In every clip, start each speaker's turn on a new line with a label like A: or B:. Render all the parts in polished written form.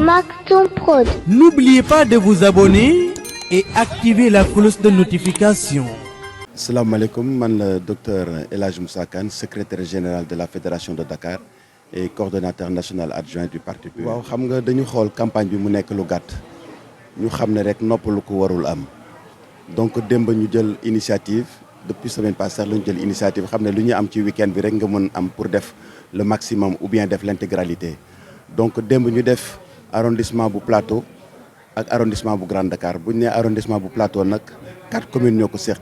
A: Maktoum Prod.
B: N'oubliez pas de vous abonner et activer la cloche de notification.
C: Salaamaaleykum, man le docteur El Hadj Moussa Kane, secrétaire général de la Fédération de Dakar et coordonnateur national adjoint du parti PUR. waaw xam nga dañu xool campagne bi mu nekk lu gàtt ñu xam ne rek noppalu ko warul am donc démb ñu jël initiative depuis semaine passée sax la ñu jël initiative xam ne lu ñu am ci week-end bi rek nga mën am pour def le maximum ou bien def l'intégralité donc démb ñu def arrondissement bu Plateau ak arrondissement bu Grand Dakar bu ñu nee arrondissement bu Plateau nag 4 communes ñoo ko séq.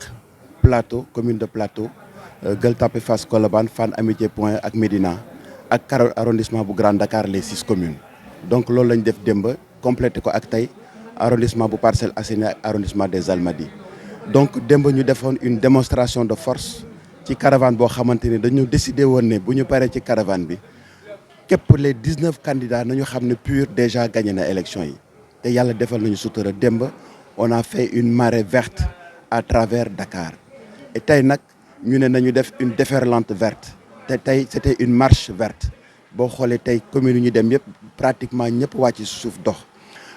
C: Plateau commune de Plateau Gueule Tapée Fass Colobane Fann Amitié Point ak Médina ak arrondissement bu Grand Dakar les 6 communes donc loolu lañ def démb complété ko ak tey arrondissement bu Parcelles Assainies ak arrondissement des Almadies donc démb ñu defoon une démonstration de force ci caravane boo xamante ni dañu décidé woon ne bu ñu paree ci caravane bi képp les 19 candidats nañu xam ne PUR déjà gagné na élection yi te yàlla defal nañu sutura démb on a fait une marée verte à travers Dakar et tey nag ñu ne nañu def une déferlante verte te tey c'était une marche verte boo xoolee tey commune yi ñu dem yëpp pratiquement ñëpp wàcc ci suuf dox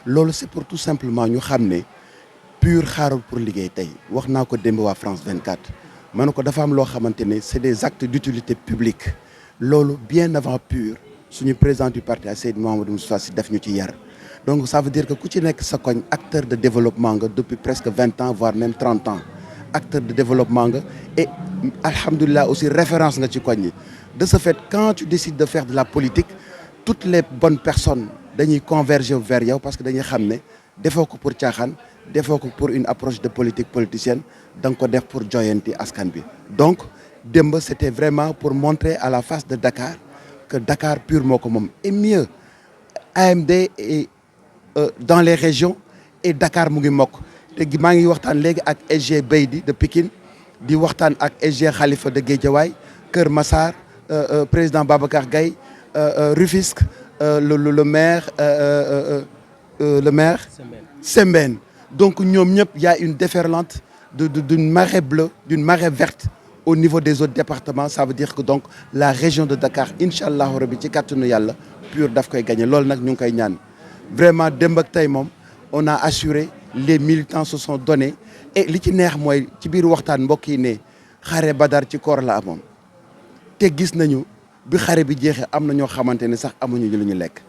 C: loolu c'est pour tout simplement ñu xam ne PUR xaarul pour liggéey tey wax naa ko démb waa France 24 ma ne ko dafa am loo xamante ne c'est des actes d'utilité publique loolu bien avant PUR suñu président du parti Seydou Mouhamadou Moustapha Sy def ñu ci yar donc ça veut dire que ku ci nekk sa koñ acteur de développement nga depuis presque 20 ans voire même 30 ans acteur de développement nga et alhamdulilah aussi référence nga ci koñ yi de ce fait quand tu décides de faire de la politique toutes les bonnes personnes dañuy converger vers yow parce que dañuy xam ne defoo ko pour caaxaan defoo ko pour une approche de politique politicienne da nga ko def pour joyanti askan bi donc démb c'était vraiment pour montrer à la face de Dakar que Dakar PUR moo ko moom et mieux AMD est dans les régions et Dakar mu ngi mokk te maa ngi waxtaan léegi ak SG Beydi de Pikine di waxtaan ak SG Khalifa de Guédiawaye Kër Massar président Babacar Gaye Rufisque le maire Sembène donc ñoom ñëpp y a une déferlante d'une marée bleue d'une marée verte au niveau des autres départements ça veut dire que donc la région de Dakar incha allahu rabi ci kàttanu yàlla PUR daf koy gagné loolu nag ñu ngi koy ñaan vraiment démb ak tey moom on a assuré les militants se sont donnés et li ci neex mooy ci biir waxtaan mbokk yi ne xare Badar ci koor la amoon te gis nañu bi xare bi jeexee am na ñoo xamante ne sax amuñu lu ñu lekk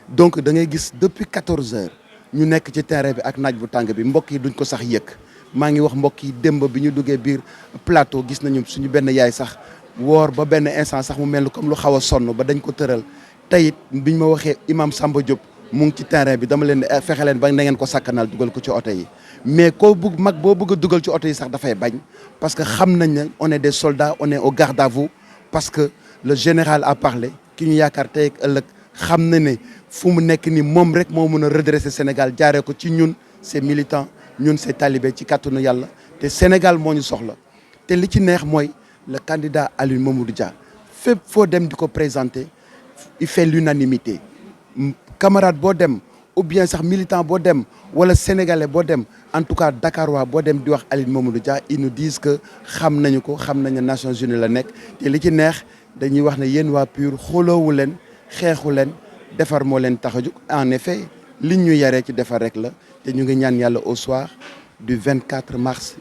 C: donc da ngay gis depuis 14 heures ñu nekk ci terrain bi ak naaj bu tàng bi mbokk yi duñ ko sax yëkk maa ngi wax mbokk yi démb bi ñu duggee biir Plateau gis nañu suñu benn yaay sax woor ba benn instant sax mu mel comme lu xaw a sonn ba dañ ko tëral tey it biñ ma waxee imam Samba Diop mu ngi ci terrain bi dama leen fexe leen ba na ngeen ko sakkanal dugal ko ci oto yi mais koo bëgg mag boo bëgg a dugal ci oto yi sax dafay bañ parce que xam nañ ne on est des soldats on est au garde à vous parce que le général a parlé ki ñu yaakaar tey ak ëllëg xam na ne fu mu nekk ni moom rek moo mën a redresser Sénégal jaaree ko ci ñun ces militants ñun ces talibés ci kàttanu yàlla te Sénégal moo ñu soxla te li ci neex mooy le candidat Aliou Mamadou Dia fépp foo dem di ko présenter il fait l'unanimité camarade boo dem ou bien sax militant boo dem wala sénégalais boo dem en tout cas dakarois boo dem di wax Aliou Mamadou Dia ils nous disent que xam nañu ko xam nañu Nations Unies la nekk te li ci neex dañuy wax ne yéen waa PUR xooloowu leen xeexu leen defar moo leen tax a jóg en effet liñ ñu yaree ci defar rek la te ñu ngi ñaan yàlla au soir du 24 mars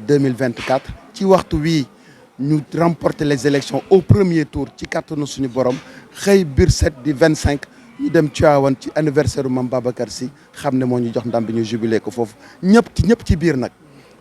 C: 2024 ci waxtu wii ñu remporter les élections au premier tour ci kàttanu suñu borom xëy biir set di 25 ñu dem Tivaouane ci anniversaire Mame Babacar Sy xam ne moo ñu jox ndam bi ñu jubilé ko foofu ñëpp ci biir nag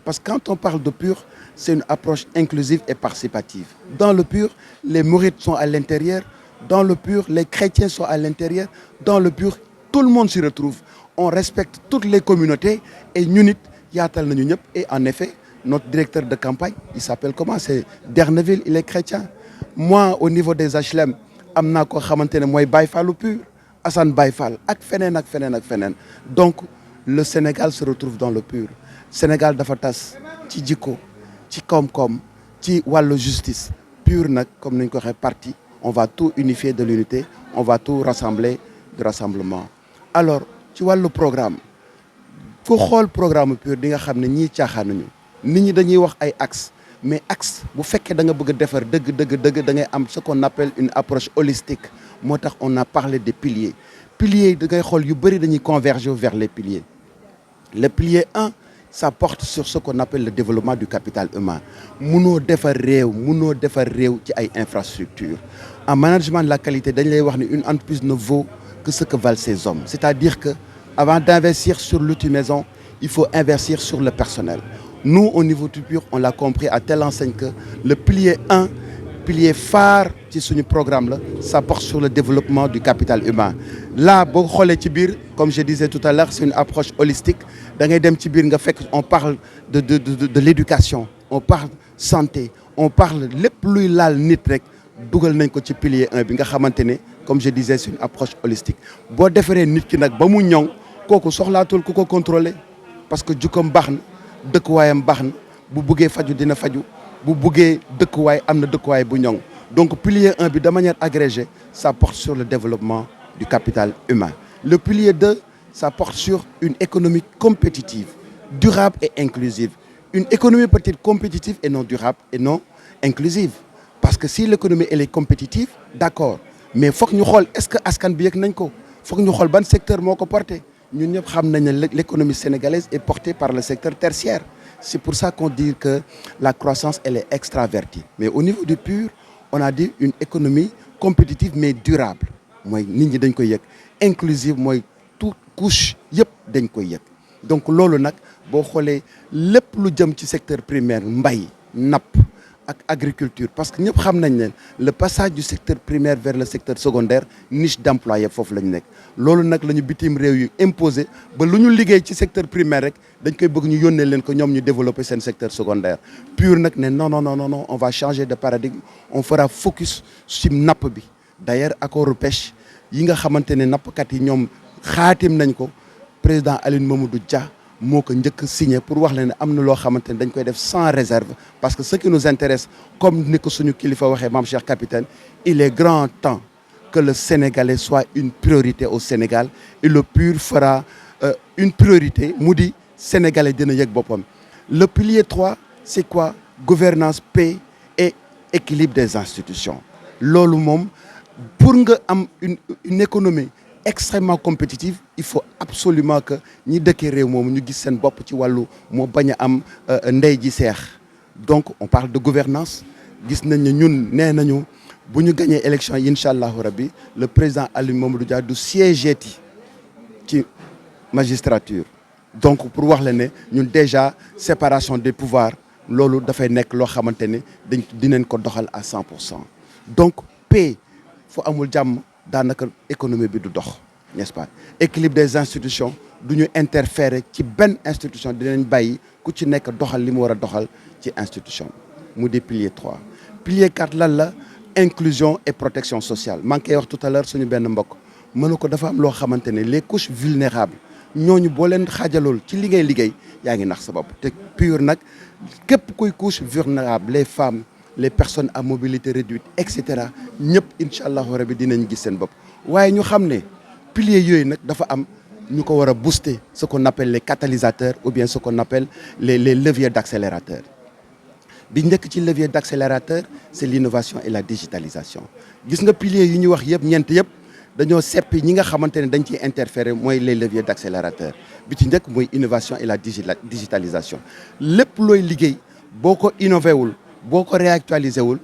C: parce que quand on parle de PUR c'est une approche inclusive et participative dans le PUR les mourides sont à l'intérieur dans le PUR les chrétiens sont à l'intérieur dans le PUR tout le monde s'y retrouve on respecte toutes les communautés et ñun it yaatal nañu ñëpp et en effet notre directeur de campagne il s'appelle comment c'est Derneville il est chrétien moi au niveau des HLM am naa koo xamante ne mooy Baye Fallu PUR Assane Baye Fall ak feneen ak feneen ak feneen donc le Sénégal se retrouve dans le PUR Sénégal dafa tas ci jikko ci koom-koom ci wàllu justice PUR nag comme ni ñu ko waxee parti on va tout unifier de l'unité on va tout rassembler du rassemblement alors ci wàllu programme ku xool programme PUR di nga xam ne ñii caaxaanuñu nit ñi dañuy wax ay axes mais axe bu fekkee da nga bëgg a defar dëgg da ngay am ce qu'on appelle une approche holistique moo tax on a parlé des piliers piliers da ngay xool yu bëri dañuy converger vers les piliers. Le pilier 1 ça porte sur ce qu'on appelle le développement du capital humain munoo defar réew ci ay infrastructures en management de la qualité dañ lay wax ni une entreprise ne vaut que ce que valent ses hommes, c'est-à-dire que avant d'investir sur l'outil maison il faut investir sur le personnel. Nous au niveau du PUR on l'a compris à telle enseigne que le pilier 1 pilier phare ci suñu programme la ça porte sur le développement du capital humain. Là boo xoolee ci biir comme je disais tout à l'heure c'est une approche holistique da ngay dem ci biir nga fekk on parle de l'éducation, on parle santé, on parle lépp luy laal nit rek dugal nañ ko ci pilier 1 bi nga xamante ne comme je disais c'est une approche holistique. Boo defaree nit ki nag ba mu ñoŋ kooku soxlaatul ku ko contrôler parce que jukkoom baax na dëkkuwaayam baax na bu buggee faju dina faju bu buggee dëkkuwaay am na dëkkuwaay bu ñoŋ. Donc pilier 1 bi de manière agrégée ça porte sur le développement du capital humain. Le pilier 2 ça porte sur une économie compétitive, durable et inclusive. Une économie peut être compétitive et non durable et non inclusive. Parce que si l'économie elle est compétitive, d'accord, mais foog ñu xool est-ce que askan bi yëg nañ ko foog ñu xool ban secteur moo ko porté. Ñun ñëpp xam nañ ne l'économie sénégalaise est portée par le secteur tertiaire. C'est pour ça qu'on dit que la croissance elle est extravertie. Mais au niveau du PUR on a dit une économie compétitive mais durable mooy nit ñi dañ koy yëg, inclusive mooy toute couche yëpp dañ koy yëg. Donc loolu nag boo xoolee lépp lu jëm ci secteur primaire mbay napp ak agriculture parce que ñëpp xam nañ ne le passage du secteur primaire vers le secteur secondaire niche d'emploi yëpp foofu la ñu nekk. Loolu nag la ñu bitim réew yu imposé ba lu ñu liggéey ci secteur primaire rek dañ koy bëgg ñu yónnee leen ko ñoom ñu développer seen secteur secondaire. PUR nag ne non on va changer de paradigme, on fera focus ci napp bi. D'ailleurs accord pêche yi nga xamante ne nappkat yi ñoom xaatim nañ ko président Aline Mamadou Dia moo ko njëkk signé pour wax leen ne am na loo xamante ne dañ koy def sans réserve parce que ce qui nous intéresse comme ni ko suñu kilifa waxee Mame Cheikh Capitaine il est grand temps que le Sénégalais soit une priorité au Sénégal et le PUR fera une priorité mu di Sénégalais dina yëg boppam. Le pilier 3 c'est quoi? Gouvernance, paix et équilibre des institutions. Loolu moom pour nga am une économie extrêmement compétitive il faut absolument que ñi dëkkee réew moom ñu gis seen bopp ci wàllu moo bañ a am ndey ji seex. Donc on parle de gouvernance gis nañ ne ñun nee nañu bu ñu gagné élection yi incha allahu rabbi le président Aline Mamadou Dia du siège ci magistrature. Donc pour wax la ne ñun déjà séparation des pouvoirs loolu dafay nekk loo xamante ne dinañ ko doxal à 100%. Donc paix fu amul jàmm daanaka économie bi du dox, n'est-ce pas? Équilibre des institutions du ñu interférer ci benn institution dinañ bàyyi ku ci nekk doxal li mu war a doxal ci institution mu di pilier 3. Pilier 4 lan la? Inclusion et protection sociale. maa ngi koy wax tout à l'heure suñu benn mbokk mënu ko dafa am loo xamante ne les couches vulnérables ñooñu boo leen xaajalool ci li ngay liggéey yaa ngi nax sa bopp te PUR nag képp kuy couche vulnérable les femmes les personnes à mobilité réduite et cetera ñëpp incha allahu rabi dinañ gis seen bopp. waaye ñu xam ne piliers yooyu nag dafa am ñu ko war a booster ce qu'on appelle les catalysateurs ou bien ce qu'on appelle les leviers d'accélérateur. bi njëkk ci levier d'accélérateur c'est l'innovation et la digitalisation. Gis nga piliers yi ñu wax yëpp ñeent yëpp dañoo seppi ñi nga xamante ne dañ ciy interférer mooy les leviers d'accélérateur. bi ci njëkk mooy innovation et la digitalisation lépp looy liggéey boo ko innové wul boo ko réactualisé wul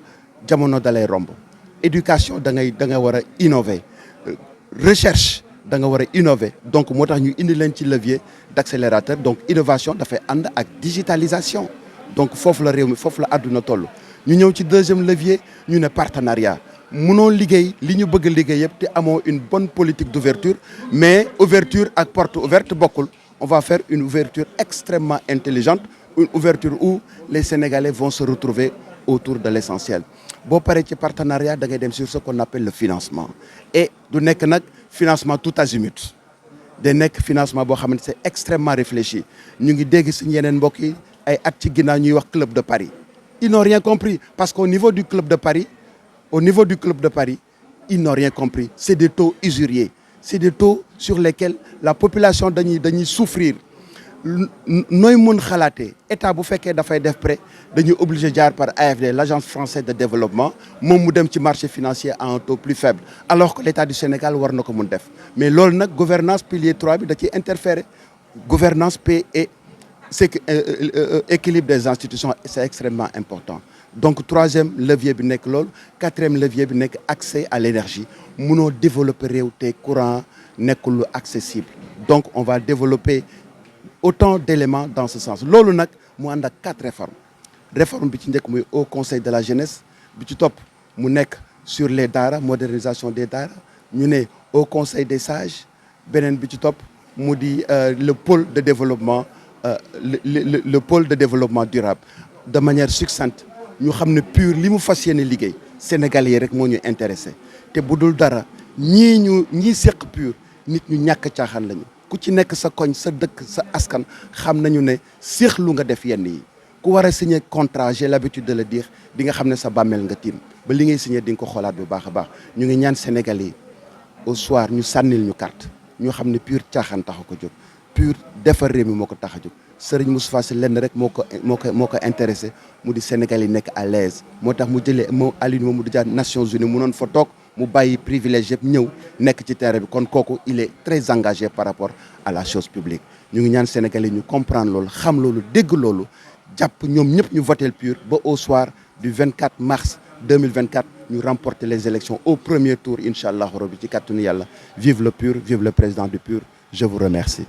C: jamono da lay romb. Éducation da nga war a innover, recherche da nga war a innover donc moo tax ñu indi leen ci levier d'accélérateur. Donc innovation dafay ànd ak digitalisation donc foofu la réew mi foofu la àdduna toll. ñu ñëw ci deuxième levier ñu ne partenariat. mënoo liggéey li ñu bëgg a liggéey yëpp te amoo une bonne politique d'ouverture mais ouverture ak porte ouverte bokkul. On va faire une ouverture extrêmement intelligente, une ouverture où les Sénégalais vont se retrouver autour de l'essentiel. boo paree ci partenariat da ngay dem sur ce qu'on appelle le financement et du nekk nag financement tout azimut day nekk financement boo xamante c'est extrêmement réfléchi. ñu ngi dégg suñu yeneen mbokk yi ay at ci ginnaaw ñuy wax club de Paris. Ils n'ont rien compris parce qu'au niveau du club de Paris ils n'ont rien compris. C'est des taux usuriers, c'est des taux sur lesquels la population dañuy souffrir. nooy mun xalaatee état bu fekkee dafay def prêt dañuy obligé jaar par AFD l'agence française de développement moom mu dem ci marché financier à un taux plus faible alors que l'état du Sénégal war na ko mun def mais loolu nag gouvernance pilier 3 bi da ciy interférer gouvernance paix et équilibre des institutions c'est extrêmement important donc troisième levier bi nekk loolu quatrième levier bi nekk accès à l'énergie munoo développer réew te courant nekkul lu accessible donc on va développer autant d'éléments dans ce sens loolu nag mu ànd ak 4 réformes bi ci njëkk muy au conseil de la jeunesse bi ci topp mu nekk sur les daara modernisation des daara ñu ne au conseil des sages beneen bi ci topp mu di le pôle de développement le pôle de développement durable de manière succincte ñu xam ne PUR li mu fas yéene liggéey Sénégalais yi rek moo ñu intéressé te bu dul dara ñii seq PUR nit ñu ñàkk caaxaan lañu ku ci nekk sa koñ sa dëkk sa askan xam nañu ne séexlu nga def yenn yi ku war a signer contrat j'ai l'habitude de le dire di nga xam ne sa bàmmeel nga tiim ba li ngay signer di nga ko xoolaat bu baax a baax ñu ngi ñaan Sénégalais yi au soir ñu sànnil ñu carte ñu xam ne PUR caaxaan tax ko jóg PUR defar réew mi moo ko tax a jóg Serigne Moustapha Sy lenn rek moo ko intéressé mu di Sénégal yi nekk à l'aise moo tax mu jëlee moo Aliou Mamadou Dia Nations Unies mu noon fa toog mu bàyyi privilège yëpp ñëw nekk ci terrain bi kon kooku il est très engagé par rapport à la chose publique ñu ngi ñaan Sénégalais ñu comprendre loolu xam loolu dégg loolu jàpp ñoom ñëpp ñu voter PUR ba au soir du 24 mars 2024 ñu remporter les élections au premier tour incha allah rabbi ci kàttanu yàlla vive le PUR vive le président du PUR je vous remercie.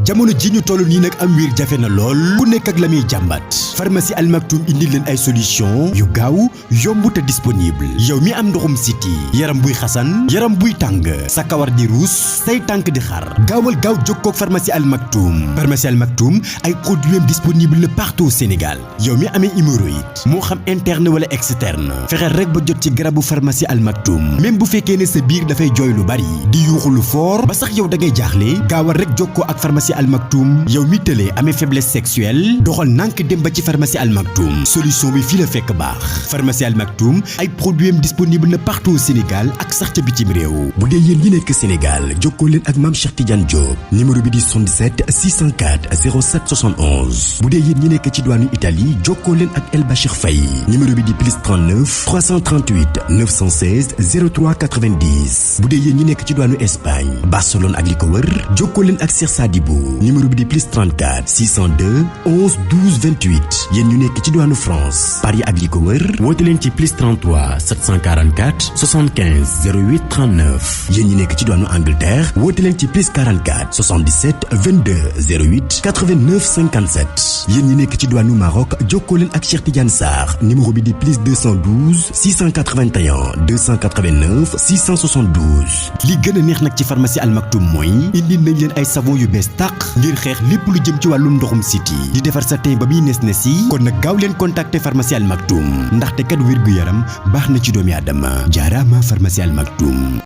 A: jamono ji ñu toll nii nag am wiir jafe na lool ku nekk ak la muy jàmbat pharmacie Al Maktoum indi leen ay solution yu gaaw yomb te disponible yow mi am ndoxum siti yaram buy xasan yaram buy tàng sa kawar di ruus say tànk di xar gaawal gaaw jokkoo ak pharmacie Al Maktoum ay produits disponible na partout au Sénégal yow mi amee hémorroïde moo xam interne wala externe fexeel rek ba jot ci garabu pharmacie Al Maktoum même bu fekkee ne sa biir dafay jooy lu bari di yuuxu lu fort ba sax yow da ngay jaaxle gaawal rek jokkoo ak pharmacie Al Maktoum yow mi tëlee amee faiblesse sexuelle doxal nànk dem ba ci pharmacie Al Maktoum solution bi fii la fekk baax pharmacie Al Maktoum ay produits disponible na partout au Sénégal ak sax ca bitim réew bu dee yéen ñi nekk Sénégal jokkoo leen ak Mame Cheikh Tidiane Diop numéro bi di 77 604 07 71 bu dee yéen ñi nekk ci douane Italie jokkoo leen ak El Bachir Faye numéro bi di +39 338 916 03 90 bu dee yéen ñi nekk ci douane Espagne Barcelone ak li ko wër jokkoo leen ak Cheikh Sadibou numéro bi di +34 602 11 12 28 yéen ñu nekk ci diwaanu France Paris ak li ko wër woote leen ci +33 744 75 08 39 yéen ñi nekk ci diwaanu Angleterre woote leen ci +44 77 22 08 89 57 yéen ñi nekk ci diwaanu Maroc jokkoo leen ak Cheikh Tidiane Sarr numéro bi di +212 681 289 672 li gën a neex nag ci pharmacie Al Maktoum mooy indi nañ leen ay savon yu bees tàq ngir xeex lépp lu jëm ci wàllum ndoxum siti di defar sa teen ba muy nes yi kon nag gaaw leen contacter pharmacie Al Maktoum ndaxte kat wér gu yaram baax na ci doomi aadama jaaraama pharmacie Al Maktoum